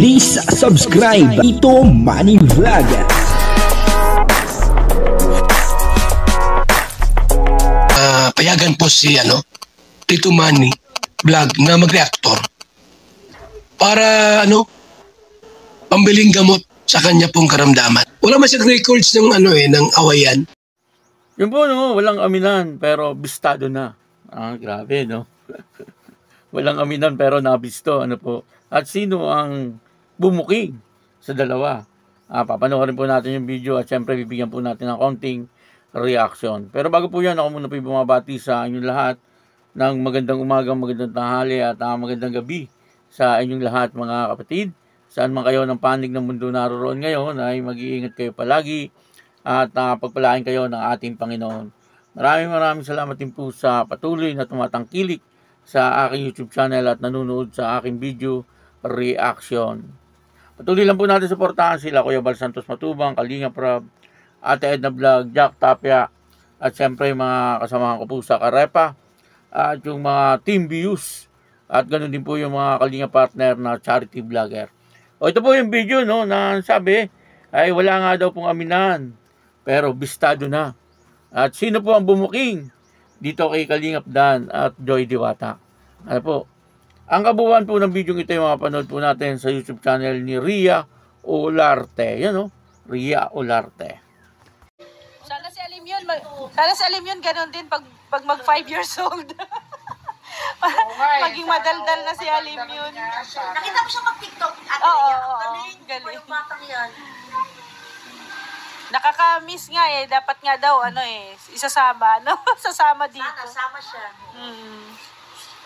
Please subscribe Tito Manny Vlog. Payagan po si Tito Manny Vlog na mag-reactor para pambiling gamot sa kanya pong karamdaman. Wala man siyang records ng ng awayan. Yun po, walang aminan pero bistado na. Grabe, no? Walang aminan pero nabisto, po. At sino ang bumuking sa dalawa? Papanoorin po natin yung video at syempre bibigyan po natin ng konting reaction. Pero bago po yan, ako muna po bumabati sa inyong lahat ng magandang umaga, magandang tanghali at magandang gabi sa inyong lahat mga kapatid. Saan man kayo ng panig ng mundo naroon ngayon ay mag-iingat kayo palagi at pagpalain kayo ng ating Panginoon. Maraming salamat din po sa patuloy na tumatangkilik sa aking YouTube channel at nanonood sa aking video reaction. Patuloy lang po natin suportahan sila Kuya Bal Santos Matubang, Kalinga Prab, Ate Edna Vlog, Jack Tapia at syempre mga kasamahan ko po sa Karepa at yung mga Team Views at ganoon din po yung mga Kalinga partner na charity vlogger. Ito po yung video na sabi ay wala nga daw pong aminan pero bistado na. At sino po ang bumuking dito kay Kalingap Dan at Joy Diwata? Ang kabuuan po ng video ito yung mapanood po natin sa YouTube channel ni Ria Olarte. Yan Ria Olarte. Sana si Alim yun ganun din pag mag 5 years old. Maging madaldal na si Alim yun. Nakita mo siya mag-TikTok? Oo, galing. Nakaka-miss nga dapat nga daw isasama, sasama dito. Sana, sama siya.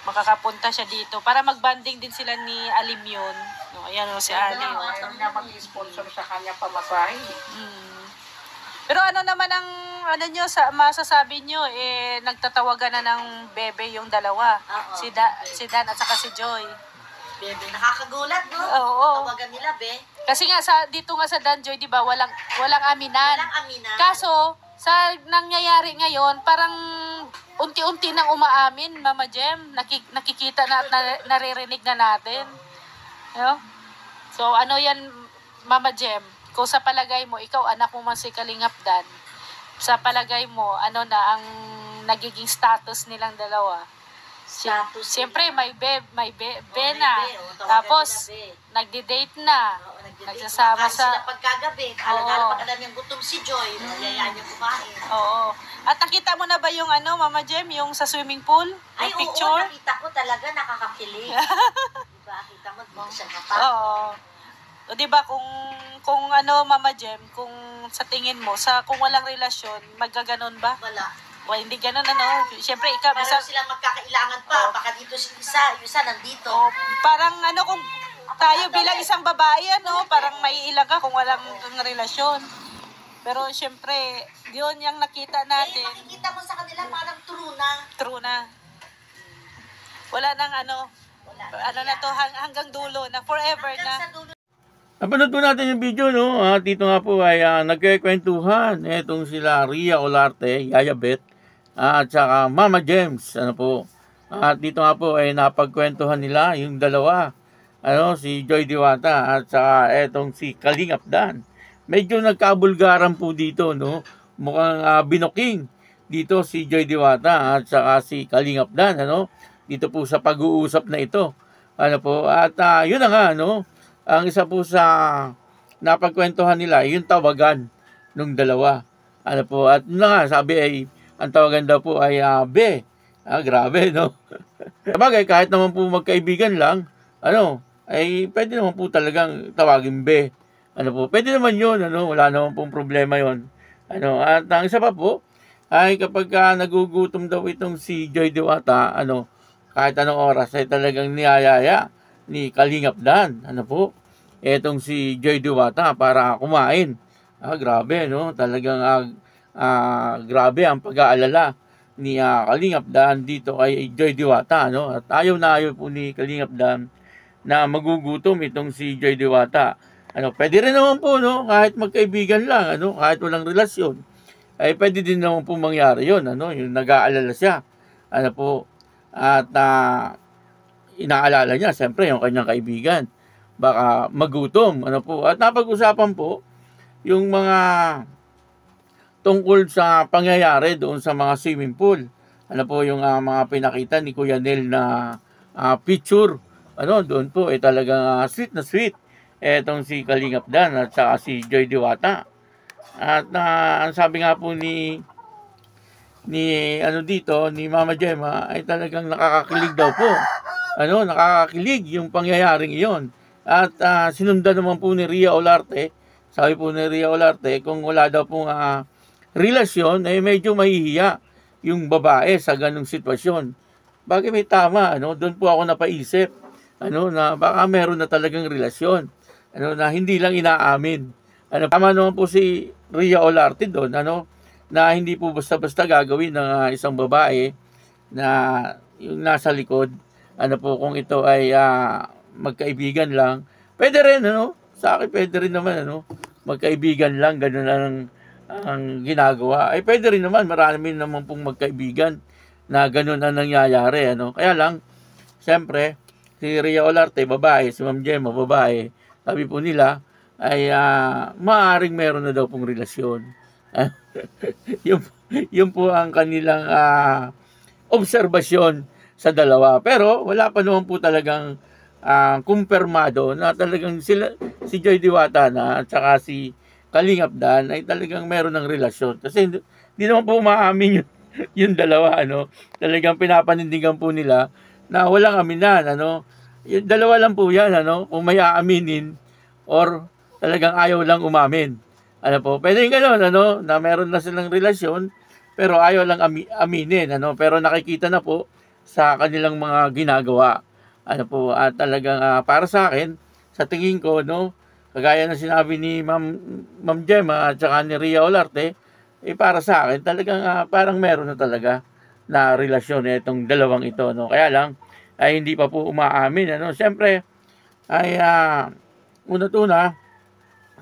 Makakapunta siya dito para mag-banding din sila ni Alim yun. Ayan si Alim. Na mag-sponsor sa kanya pamasahe. Pero ano naman ang masasabi nyo, nagtatawagan na ng bebe yung dalawa. Si Dan at saka si Joy. Bebe, nakakagulat, no? Oo. Tawagan nila, be. Kasi nga dito nga sa Dan Joy, 'di ba, walang aminan. Walang aminan. Kaso sa nangyayari ngayon, parang unti-unti nang umaamin, Mama Jem. Nakikita na at naririnig na natin. So yan, Mama Jem? Kung sa palagay mo, ikaw anak mo man si Kalingap Dan, sa palagay mo, ano na ang nagiging status nilang dalawa? Siyempre, may be na. Tapos, nagdi-date na. Nagsasama sa... sila pagkagabi. Alam pag alam yung gutom si Joy, nagyayaan niya kumain. Oo. At nakita mo na ba yung Mama Jem, yung sa swimming pool? Ay, yung picture? Oo, nakita ko talaga, nakakakilig. Diba? Kita mo, siya na pa. Oo. O diba kung Mama Jem, kung sa tingin mo, kung walang relasyon, magaganon ba? Wala. Well, hindi ganun Siyempre, ikaw... Parang silang magkakailangan pa. Baka dito yung isa nandito. Parang kung tayo bilang isang babae, parang may ilang ka kung walang relasyon. Pero siyempre, yun yung nakita natin. Makikita mo sa kanila parang true na. Wala nang na to, hanggang dulo na, forever hanggang na. Sa dulo. Napanood po natin yung video, dito nga po ay nagkikwentuhan. Itong sila Ria Olarte, Yaya Bet, at saka Mama James, At dito nga po ay napagkwentuhan nila yung dalawa, si Joy Diwata at saka etong si Kalingap Dan. Medyo nagkabulgaran po dito, Mukhang binuking dito si Joy Diwata at saka si Kalingap Dan, Dito po sa pag-uusap na ito. At yun na nga, ang isa po sa napagkwentuhan nila, yung tawagan ng dalawa. At nga, sabi ay, ang tawagan daw po ay be. Grabe, Sabagay, kahit naman po magkaibigan lang, ay pwede naman po talagang tawagin be. Pwede naman yun, wala naman pong problema yun. At ang isa pa po, ay kapag nagugutom daw itong si Joy Diwata, kahit anong oras ay talagang niyayaya ni Kalingap Dan, etong si Joy Diwata para kumain. Grabe, talagang grabe ang pag-aalala ni Kalingap Dan dito kay Joy Diwata, At ayaw po ni Kalingap Dan na magugutom itong si Joy Diwata. Pwede rin naman po, kahit magkaibigan lang, kahit walang relasyon, ay pwede din naman po mangyari yun, yung nag-aalala siya. At inaalala niya, siyempre, yung kanyang kaibigan. baka magutom. Ano po? At napag-usapan po yung mga tungkol sa pangyayari doon sa mga swimming pool. Ano po yung mga pinakita ni Kuya Nel na picture. Ano, doon po talagang sweet na sweet. Etong si Kalingap Dan at saka si Joy Diwata. At ang sabi nga po ni dito, ni Mama Gemma, ay talagang nakakakilig daw po. Ano, nakakakilig yung pangyayaring iyon. At sinundan naman po ni Ria Olarte, sabi po ni Ria Olarte, kung wala daw pong relasyon, ay medyo mahihiya yung babae sa ganung sitwasyon. Bakit may tama, ano? Doon po ako napaisip, ano, na baka meron na talagang relasyon, ano, na hindi lang inaamin. Ano, tama naman po si Ria Olarte doon, ano, na hindi po basta-basta gagawin ng isang babae na yung nasa likod, ano po, kung ito ay magkaibigan lang. Pwede rin, ano, sa akin pwede rin naman, ano, magkaibigan lang, ganun lang ang ginagawa. Ay pwede rin naman, marami naman pong magkaibigan na ganun ang nangyayari, ano. Kaya lang, siyempre, si Ria Olarte, babae, si Ma'am Gemma, babae, sabi po nila, ay maaaring meron na daw pong relasyon. Yun po ang kanilang obserbasyon sa dalawa. Pero wala pa naman po talagang kumpirmado na talagang sila, si Joy Diwata na at saka si Kalingap Dan ay talagang meron ng relasyon. Kasi hindi naman po maamin yung dalawa, ano. Talagang pinapanindigan po nila na walang aminan, ano. Yung dalawa lang po yan, ano, kung may aaminin or talagang ayaw lang umamin. Ano po, pwede gano'n, ano, na meron na silang relasyon pero ayaw lang aminin, ano, pero nakikita na po sa kanilang mga ginagawa. Ano po, at talagang para sa akin, sa tingin ko, no, kagaya na sinabi ni Ma'am Gemma at saka ni Ria Olarte, para sa akin, talagang parang meron na talaga na relasyon itong dalawang ito, no. Kaya lang, ay hindi pa po umaamin, ano. Siyempre, ay una-tuna,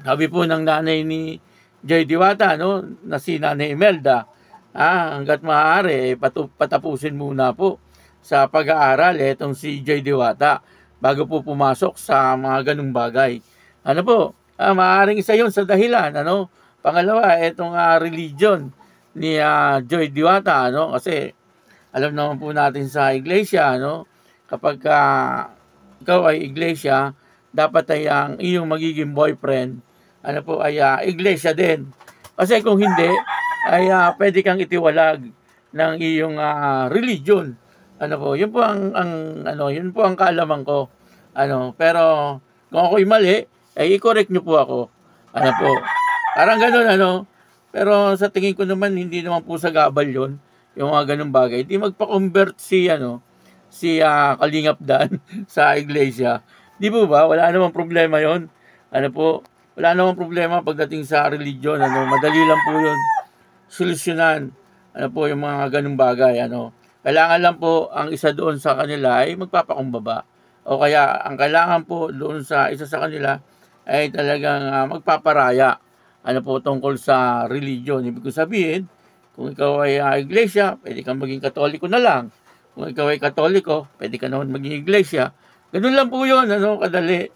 sabi po ng nanay ni Joy Diwata, no, na si Nanay Imelda, hanggat maaari, patapusin muna po sa pag-aaral itong si Joy Diwata bago po pumasok sa mga ganung bagay. Ano po, maaaring isa yun sa dahilan, ano. Pangalawa, itong religion ni Joy Diwata, ano, kasi alam naman po natin sa iglesia, ano, kapag ikaw ay iglesia, dapat ay ang iyong magiging boyfriend, ano po, ay iglesia din. Kasi kung hindi, ay pwede kang itiwalag ng iyong religion. Ano po, yun po yun po ang kaalaman ko. Ano, pero kung ako'y mali, ay i-correct nyo po ako. Ano po, parang ganun, ano. Pero sa tingin ko naman, hindi naman po sa gabal yun, yung mga ganung bagay. Hindi magpa-convert si Kalingap Dan sa iglesia. Di po ba? Wala namang problema yon. Ano po, wala namang problema pagdating sa religion, ano. Madali lang po yun solusyonan, ano po, yung mga ganung bagay, ano. Kailangan lang po ang isa doon sa kanila ay magpapakumbaba. O kaya ang kailangan po doon sa isa sa kanila ay talagang magpaparaya, ano po, tungkol sa religion. Ibig ko sabihin, kung ikaw ay iglesia, pwede kang maging katoliko na lang. Kung ikaw ay katoliko, pwede ka naman maging iglesia. Ganun lang po yun, ano, kadali.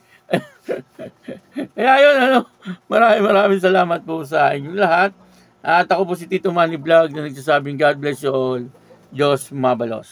Kaya yun, ano, maraming salamat po sa inyong lahat. At ako po si Tito Manny Vlog na nagsasabing God bless you all. Diyos mabalos.